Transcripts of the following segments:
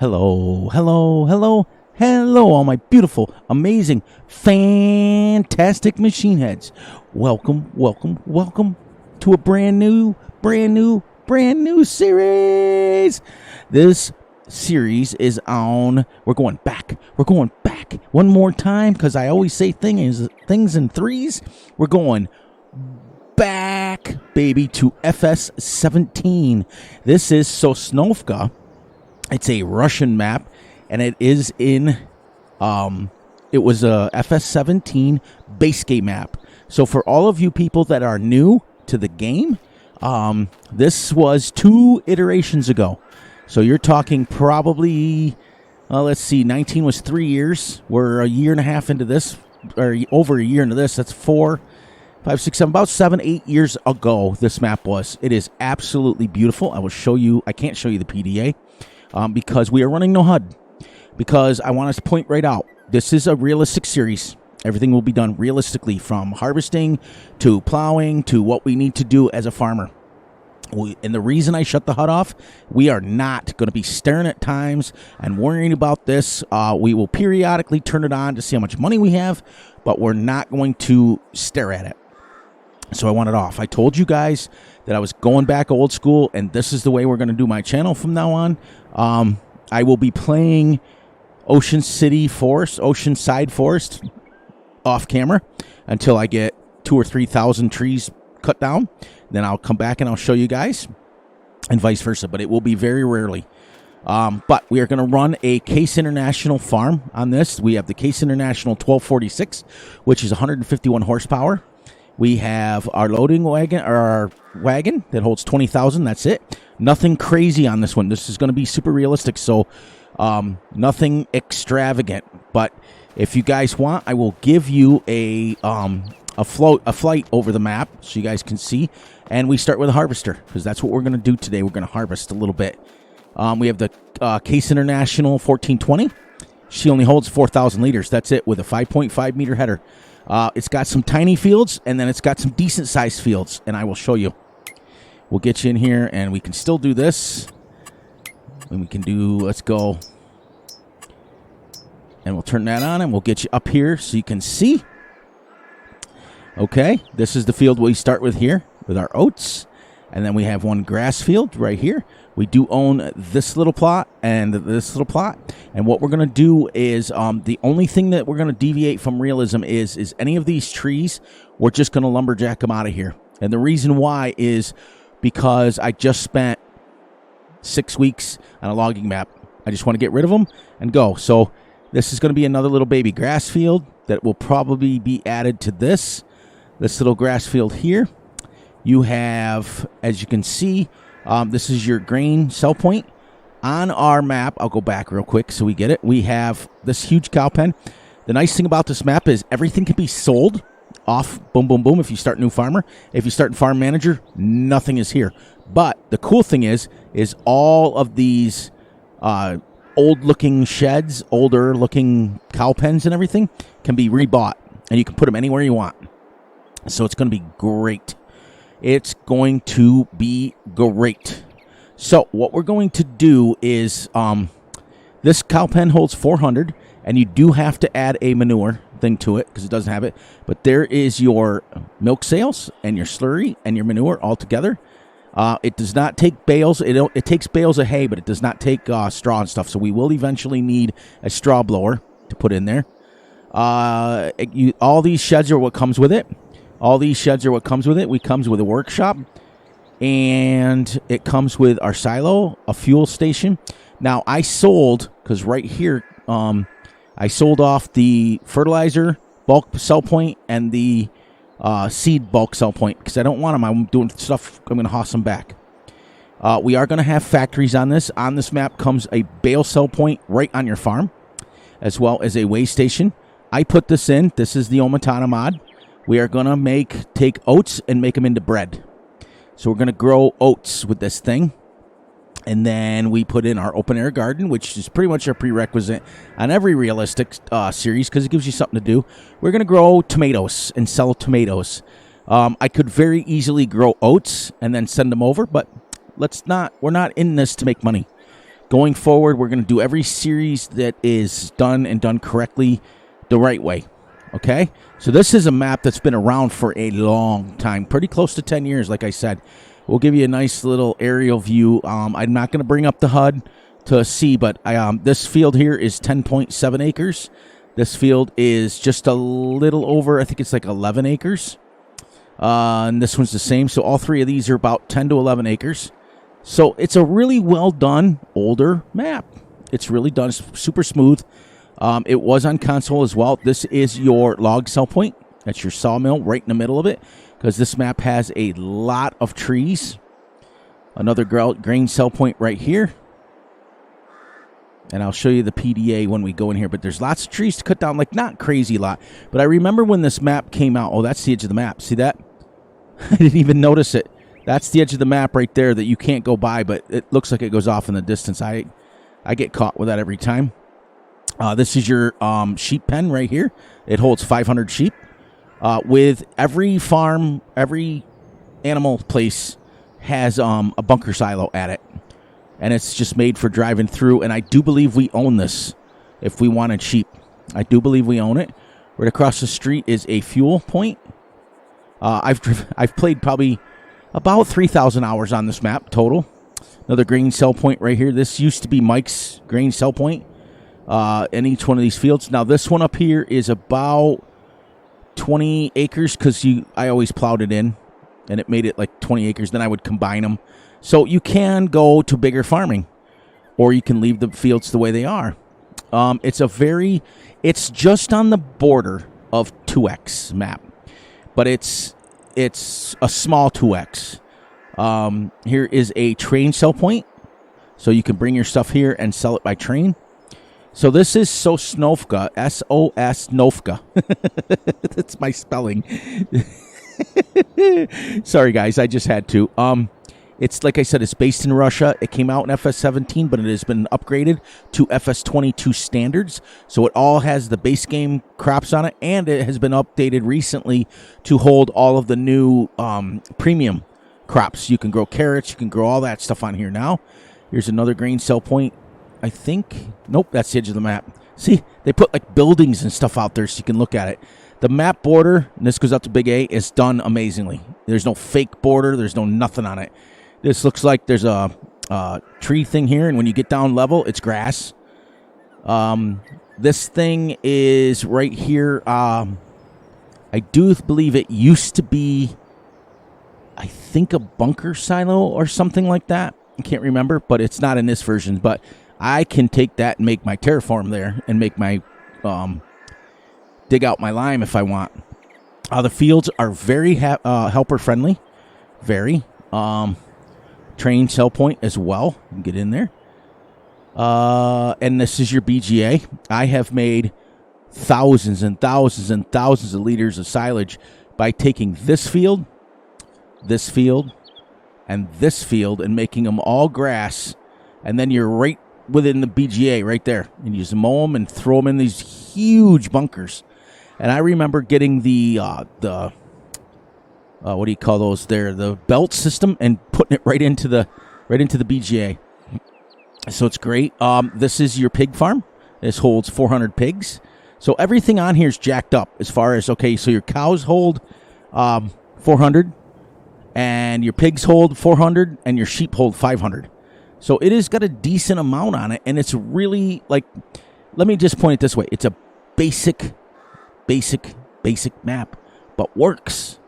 Hello, hello, hello, hello, all my beautiful, amazing, fantastic machine heads. Welcome, welcome, welcome to a brand new series. This series is on, we're going back one more time, because I always say things in threes. We're going back, baby, to Fs22. This is Sosnovka. It's a Russian map, and it is in, it was a Fs17 base game map. So for all of you people that are new to the game, this was 2 iterations ago. So you're talking probably, let's see, 19 was 3 years. We're a year and a half into this, or over a year into this. That's 4, 5, 6, 7, about 7, 8 years ago this map was. It is absolutely beautiful. I will show you, I can't show you the PDA. Because we are running no HUD. Because I want us to point right out. This is a realistic series. Everything will be done realistically, from harvesting to plowing to what we need to do as a farmer. And the reason I shut the HUD off, we are not going to be staring at times and worrying about this. We will periodically turn it on to see how much money we have, but we're not going to stare at it. So I want it off. I told you guys that I was going back old school, and this is the way we're going to do my channel from now on. I will be playing Oceanside Forest off camera until I get 2,000 or 3,000 trees cut down. Then I'll come back and I'll show you guys, and vice versa, but it will be very rarely. But we are going to run a Case International farm on this. We have the Case International 1246, which is 151 horsepower. We have our loading wagon, or our wagon that holds 20,000. That's it. Nothing crazy on this one. This is going to be super realistic, so nothing extravagant. But if you guys want, I will give you a flight over the map so you guys can see. And we start with a harvester, because that's what we're going to do today. We're going to harvest a little bit. We have the Case International 1420. She only holds 4,000 liters. That's it, with a 5.5 meter header. It's got some tiny fields, and then it's got some decent sized fields, and I will show you. We'll get you in here, and we can still do this. And we can do, let's go. And we'll turn that on, and we'll get you up here so you can see. Okay, this is the field we start with here, with our oats. And then we have one grass field right here. We do own this little plot and this little plot. And what we're going to do is, the only thing that we're going to deviate from realism is any of these trees, we're just going to lumberjack them out of here. And the reason why is because I just spent 6 weeks on a logging map. I just want to get rid of them and go. So this is going to be another little baby grass field that will probably be added to this little grass field here. You have, as you can see, this is your grain sell point. On our map, I'll go back real quick so we get it. We have this huge cow pen. The nice thing about this map is everything can be sold off, boom, boom, boom, if you start new farmer. If you start in farm manager, nothing is here. But the cool thing is all of these old-looking sheds, older-looking cow pens and everything can be rebought, and you can put them anywhere you want. So it's going to be great. It's going to be great. So what we're going to do is, this cow pen holds 400, and you do have to add a manure thing to it because it doesn't have it. But there is your milk sales and your slurry and your manure all together. It does not take bales. It takes bales of hay, but it does not take straw and stuff. So we will eventually need a straw blower to put in there. All these sheds are what comes with it. All these sheds are what comes with it. We comes with a workshop, and it comes with our silo, a fuel station. Now, I sold, because right here, I sold off the fertilizer bulk sell point and the seed bulk sell point, because I don't want them. I'm doing stuff, I'm going to hoss them back. We are going to have factories on this. On this map comes a bale sell point right on your farm, as well as a weigh station. I put this in. This is the Omatana mod. We are going to take oats and make them into bread. So we're going to grow oats with this thing. And then we put in our open air garden, which is pretty much a prerequisite on every realistic series, because it gives you something to do. We're going to grow tomatoes and sell tomatoes. I could very easily grow oats and then send them over, but we're not in this to make money. Going forward, we're going to do every series that is done and done correctly the right way. Okay? So this is a map that's been around for a long time, pretty close to 10 years, like I said. We'll give you a nice little aerial view. I'm not going to bring up the HUD to see, but this field here is 10.7 acres. This field is just a little over, I think it's like 11 acres. And this one's the same. So all three of these are about 10 to 11 acres. So it's a really well done, older map. It's really done, super smooth. It was on console as well. This is your log sell point. That's your sawmill right in the middle of it, because this map has a lot of trees. Another grain sell point right here. And I'll show you the PDA when we go in here. But there's lots of trees to cut down, like not crazy lot. But I remember when this map came out. Oh, that's the edge of the map. See that? I didn't even notice it. That's the edge of the map right there that you can't go by, but it looks like it goes off in the distance. I get caught with that every time. This is your sheep pen right here. It holds 500 sheep. With every farm, every animal place has a bunker silo at it. And it's just made for driving through. And I do believe we own this if we wanted sheep. I do believe we own it. Right across the street is a fuel point. I've played probably about 3,000 hours on this map total. Another grain sell point right here. This used to be Mike's grain sell point in each one of these fields. Now this one up here is about 20 acres because I always plowed it in, and it made it like 20 acres. Then I would combine them. So you can go to bigger farming, or you can leave the fields the way they are. It's just on the border of 2X map, but it's a small 2X. Here is a train sell point, so you can bring your stuff here and sell it by train. So this is Sosnovka, S-O-S-Novka. That's my spelling. Sorry, guys, I just had to. It's like I said, it's based in Russia. It came out in Fs17, but it has been upgraded to Fs22 standards. So it all has the base game crops on it, and it has been updated recently to hold all of the new premium crops. You can grow carrots, you can grow all that stuff on here now. Here's another grain sell point. I think, nope, that's the edge of the map. See, they put like buildings and stuff out there so you can look at it. The map border, and this goes up to big A, is done amazingly. There's no fake border. There's no nothing on it. This looks like there's a tree thing here, and when you get down level, it's grass. This thing is right here. I do believe it used to be, I think, a bunker silo or something like that. I can't remember, but it's not in this version. But I can take that and make my terraform there and make my dig out my lime if I want. The fields are very helper friendly. Very. Train sell point as well. You can get in there. And this is your BGA. I have made thousands and thousands and thousands of liters of silage by taking this field, and this field, and making them all grass. And then you're right within the BGA right there. And you just mow them and throw them in these huge bunkers. And I remember getting the what do you call those there? The belt system, and putting it right into the BGA. So it's great. This is your pig farm. This holds 400 pigs. So everything on here is jacked up as far as, okay, so your cows hold 400, and your pigs hold 400, and your sheep hold 500. So it has got a decent amount on it, and it's really, like, let me just point it this way. It's a basic map, but works.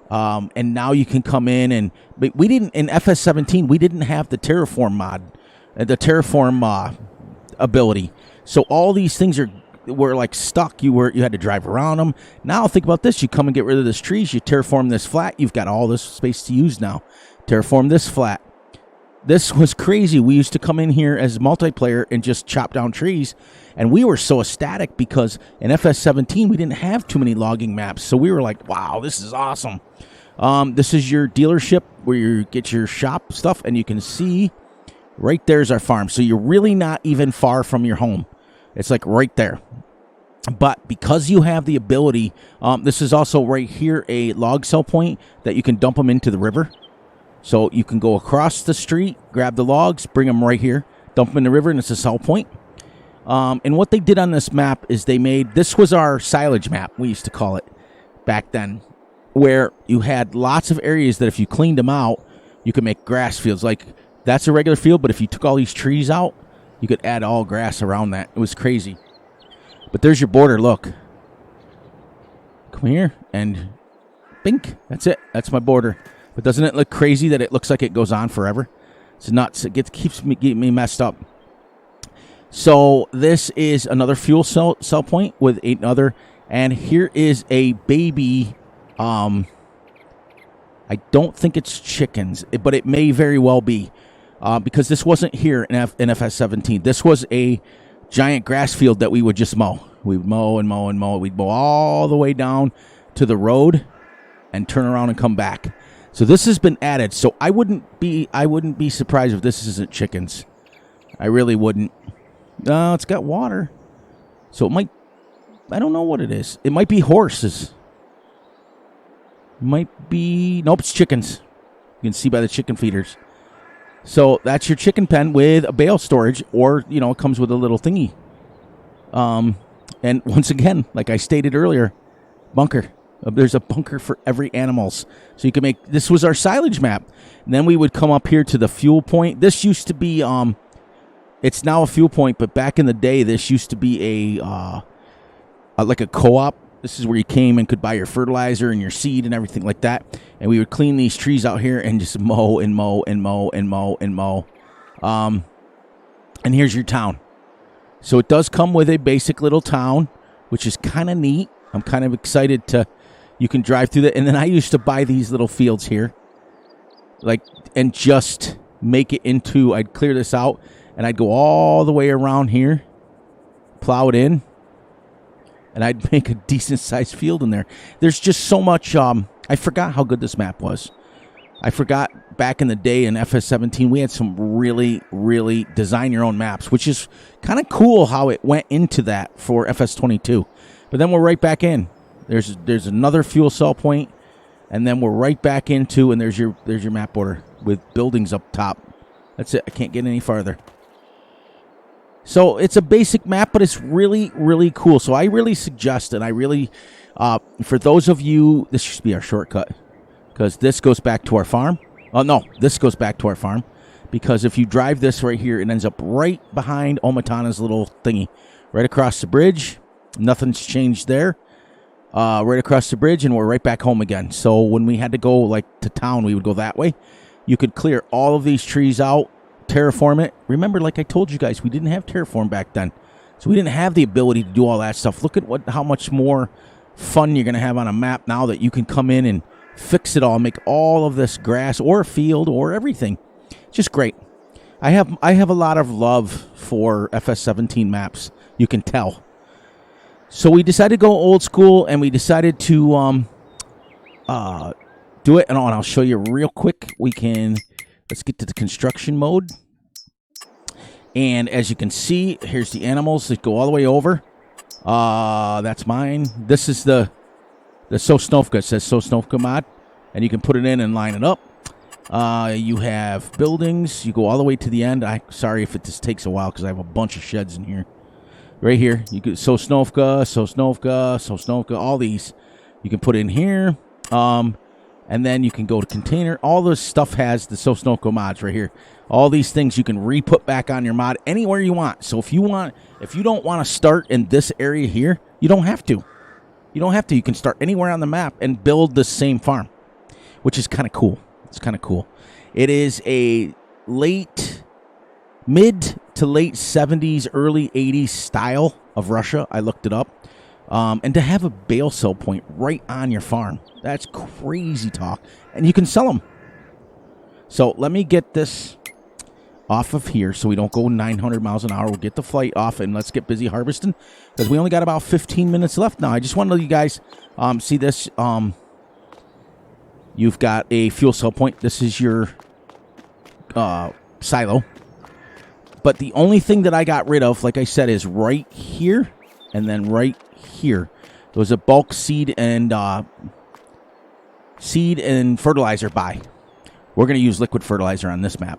And now you can come in and, but we didn't, in FS17, we didn't have the terraform mod, the terraform ability. So all these things were like stuck. You had to drive around them. Now think about this. You come and get rid of this trees. You terraform this flat. You've got all this space to use now. Terraform this flat. This was crazy. We used to come in here as multiplayer and just chop down trees. And we were so ecstatic because in FS17, we didn't have too many logging maps. So we were like, wow, this is awesome. This is your dealership where you get your shop stuff. And you can see right there's our farm. So you're really not even far from your home. It's like right there. But because you have the ability, this is also right here a log sell point that you can dump them into the river. So you can go across the street, grab the logs, bring them right here, dump them in the river, and it's a sell point. And what they did on this map is this was our silage map, we used to call it back then, where you had lots of areas that if you cleaned them out, you could make grass fields. Like, that's a regular field, but if you took all these trees out, you could add all grass around that. It was crazy. But there's your border, look. Come here, and bink, that's it. That's my border. But doesn't it look crazy that it looks like it goes on forever? It's nuts. It keeps me messed up. So this is another fuel cell point with another, and here is a baby. I don't think it's chickens, but it may very well be, because this wasn't here in FS17. This was a giant grass field that we would just mow. We would mow and mow and mow. We'd mow all the way down to the road and turn around and come back. So this has been added. So I wouldn't be surprised if this isn't chickens. I really wouldn't. No, it's got water. So it might, I don't know what it is. It might be horses. Might be, nope, it's chickens. You can see by the chicken feeders. So that's your chicken pen with a bale storage, or, it comes with a little thingy. And once again, like I stated earlier, bunker. There's a bunker for every animals. So you can make, this was our silage map. And then we would come up here to the fuel point. This used to be, it's now a fuel point, but back in the day, this used to be like a co-op. This is where you came and could buy your fertilizer and your seed and everything like that. And we would clean these trees out here and just mow and mow and mow and mow and mow. And here's your town. So it does come with a basic little town, which is kind of neat. I'm kind of excited you can drive through that. And then I used to buy these little fields here, and just make it into, I'd clear this out, and I'd go all the way around here, plow it in, and I'd make a decent-sized field in there. There's just so much, I forgot how good this map was. I forgot back in the day in FS17, we had some really, really design-your-own maps, which is kind of cool how it went into that for FS22. But then we're right back in. There's another fuel cell point, and then we're right back into, and there's your map border with buildings up top. That's it. I can't get any farther. So it's a basic map, but it's really, really cool. So I really suggest, and I really, for those of you, this should be our shortcut, because this goes back to our farm. Oh, no, this goes back to our farm, because if you drive this right here, it ends up right behind Omatana's little thingy, right across the bridge. Nothing's changed there. Right across the bridge, and we're right back home again. So when we had to go to town, we would go that way. You could clear all of these trees out, terraform it. Remember, like I told you guys, we didn't have terraform back then, so we didn't have the ability to do all that stuff. Look at how much more fun you're gonna have on a map now that you can come in and fix it all, make all of this grass or field or everything. Just great. I have a lot of love for FS17 maps. You can tell. So we decided to go old school, and we decided to do it. And I'll show you real quick. Let's get to the construction mode. And as you can see, here's the animals that go all the way over. That's mine. This is the Sosnovka. It says Sosnovka mod. And you can put it in and line it up. You have buildings. You go all the way to the end. Sorry if it just takes a while because I have a bunch of sheds in here. Right here, you can Sosnovka, all these you can put in here. And then you can go to container. All this stuff has the Sosnovka mods right here. All these things you can re-put back on your mod anywhere you want. So if you don't want to start in this area here, you don't have to. You can start anywhere on the map and build the same farm, which is kind of cool. It's kind of cool. It is a mid to late 70s, early 80s style of Russia. I looked it up. And to have a bale sell point right on your farm, that's crazy talk. And you can sell them. So let me get this off of here so we don't go 900 miles an hour. We'll get the flight off and let's get busy harvesting because we only got about 15 minutes left now. I just want to let you guys see this. You've got a fuel cell point. This is your silo. But the only thing that I got rid of, like I said, is right here and then right here. There was a bulk seed and fertilizer buy. We're going to use liquid fertilizer on this map.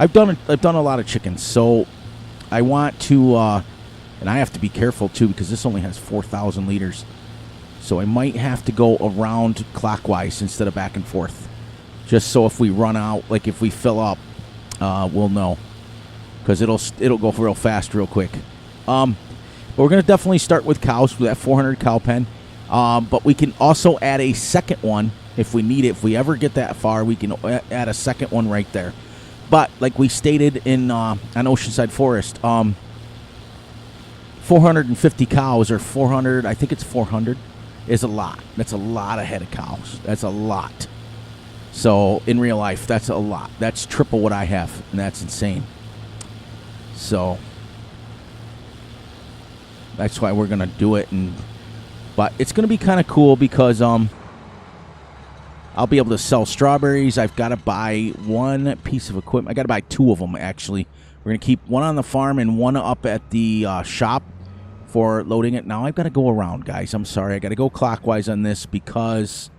I've done a lot of chickens, so I want to, and I have to be careful too because this only has 4,000 liters. So I might have to go around clockwise instead of back and forth, just so if we run out, like if we fill up, we'll know, because it'll go real fast, real quick. But we're gonna definitely start with cows with that 400 cow pen. But we can also add a second one if we need it. If we ever get that far, we can add a second one right there. But like we stated in on Oceanside Forest, 450 cows or 400, I think it's 400, is a lot. That's a lot of head of cows. That's a lot. So in real life, that's a lot. That's triple what I have, and that's insane. So that's why we're gonna do it. But it's gonna be kind of cool because I'll be able to sell strawberries. I've got to buy one piece of equipment. I got to buy two of them, actually. We're going to keep one on the farm and one up at the shop for loading it. Now, I've got to go around, guys. I'm sorry. I got to go clockwise on this because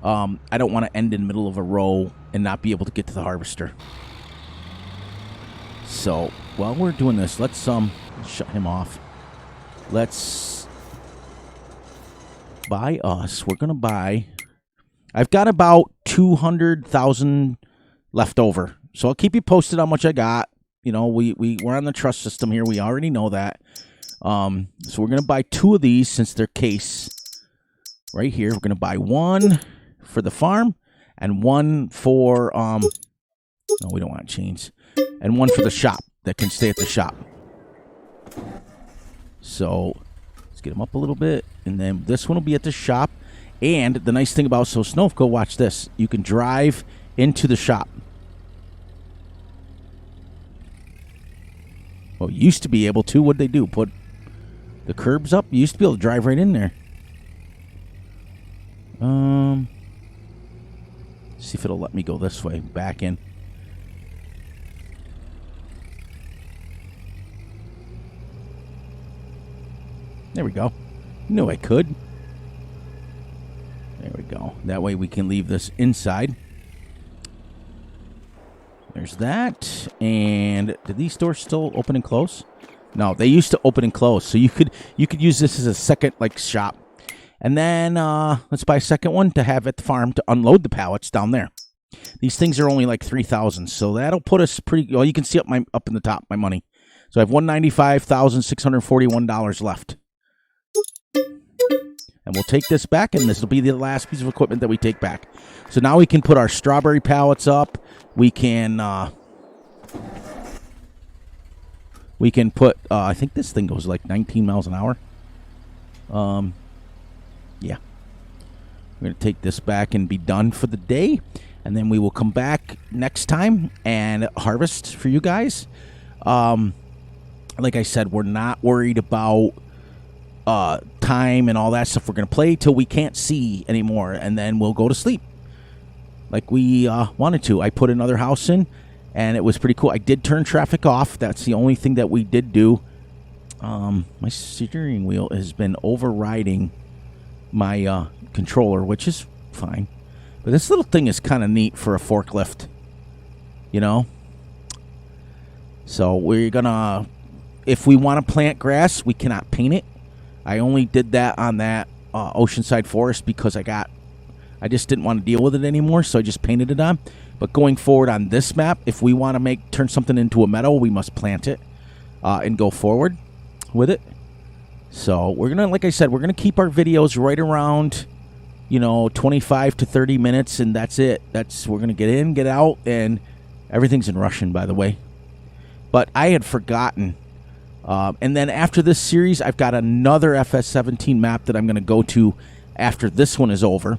I don't want to end in the middle of a row and not be able to get to the harvester. So, while we're doing this, let's shut him off. Let's buy us. We're going to buy... I've got about 200,000 left over, so I'll keep you posted how much I got. You know, we're on the trust system here. We already know that. So we're gonna buy two of these since they're case right here. We're gonna buy one for the farm and one for no, we don't want chains, and one for the shop that can stay at the shop. So let's get them up a little bit, and then this one will be at the shop. And the nice thing about Sosnovka, watch this. You can drive into the shop. Well, you used to be able to. What'd they do? Put the curbs up? You used to be able to drive right in there. See if it'll let me go this way. Back in. There we go. Knew I could. There we go. That way we can leave this inside. There's that. And did these doors still open and close? No, they used to open and close. So you could use this as a second like shop. And then let's buy a second one to have at the farm to unload the pallets down there. These things are only like 3,000, so that'll put us pretty. Well, you can see up in the top my money. So I have $195,641 left. And we'll take this back, and this will be the last piece of equipment that we take back. So now we can put our strawberry pallets up. We can put, I think this thing goes like 19 miles an hour. Yeah. We're going to take this back and be done for the day. And then we will come back next time and harvest for you guys. Like I said, we're not worried about time and all that stuff. We're going to play till we can't see anymore, and then we'll go to sleep like we wanted to. I put another house in, and it was pretty cool. I did turn traffic off. That's the only thing that we did do. My steering wheel has been overriding my controller, which is fine. But this little thing is kind of neat for a forklift, you know? So we're going to, if we want to plant grass, we cannot paint it. I only did that on that Oceanside Forest because I just didn't want to deal with it anymore, so I just painted it on. But going forward on this map, if we want to turn something into a meadow, we must plant it and go forward with it. So we're going to, like I said, we're going to keep our videos right around, 25 to 30 minutes, and that's it. We're going to get in, get out, and everything's in Russian, by the way. But I had forgotten. And then after this series, I've got another Fs17 map that I'm going to go to after this one is over.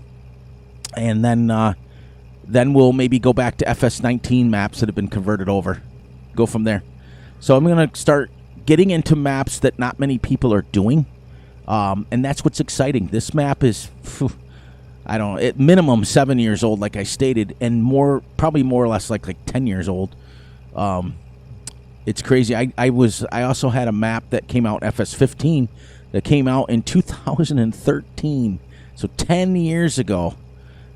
And then we'll maybe go back to Fs19 maps that have been converted over. Go from there. So I'm going to start getting into maps that not many people are doing. And that's what's exciting. This map is, at minimum 7 years old, like I stated, and probably more or less like 10 years old. It's crazy. I also had a map that came out, Fs15, that came out in 2013, so 10 years ago,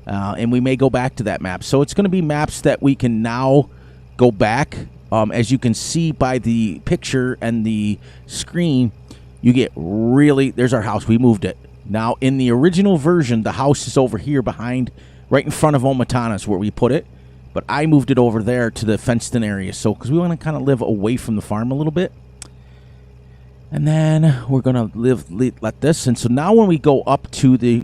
and we may go back to that map. So it's going to be maps that we can now go back, as you can see by the picture and the screen, you get really, there's our house. We moved it. Now, in the original version, the house is over here behind, right in front of Omatana's where we put it. But I moved it over there to the fenced-in area, so because we want to kind of live away from the farm a little bit. And then we're going to let this. And so now when we go up to the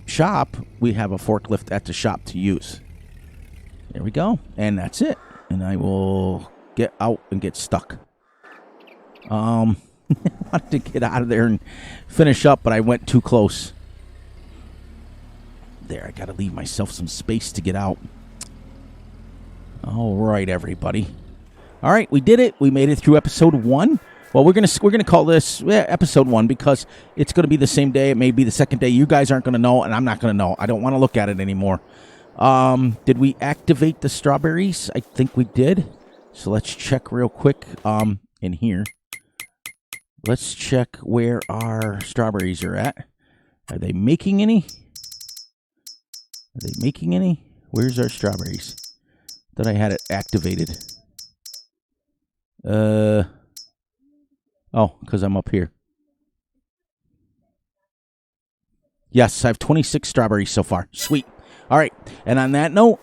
shop, we have a forklift at the shop to use. There we go. And that's it. And I will get out and get stuck. I wanted to get out of there and finish up, but I went too close. There, I got to leave myself some space to get out. All right, everybody. All right, we did it. We made it through episode 1. Well, we're gonna call this episode 1 because it's gonna be the same day. It may be the second day. You guys aren't gonna know, and I'm not gonna know. I don't want to look at it anymore. Did we activate the strawberries? I think we did. So let's check real quick. In here, let's check where our strawberries are at. Are they making any? Are they making any? Where's our strawberries? That I had it activated. Oh, because I'm up here. Yes, I have 26 strawberries so far. Sweet. All right. And on that note,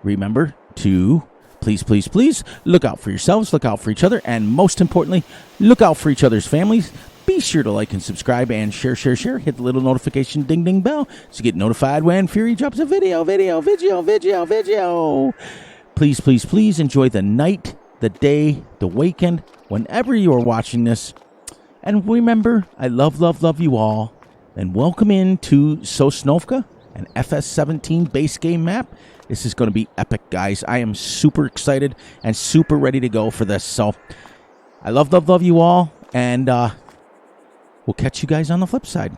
remember to please, please, please look out for yourselves, look out for each other, and most importantly, look out for each other's families. Be sure to like and subscribe and share. Hit the little notification ding bell to get notified when Fury drops a video. Please, please, please enjoy the night, the day, the weekend, whenever you are watching this. And remember, I love you all. And welcome into Sosnovka, an FS17 base game map. This is going to be epic, guys. I am super excited and super ready to go for this. So I love you all. And we'll catch you guys on the flip side.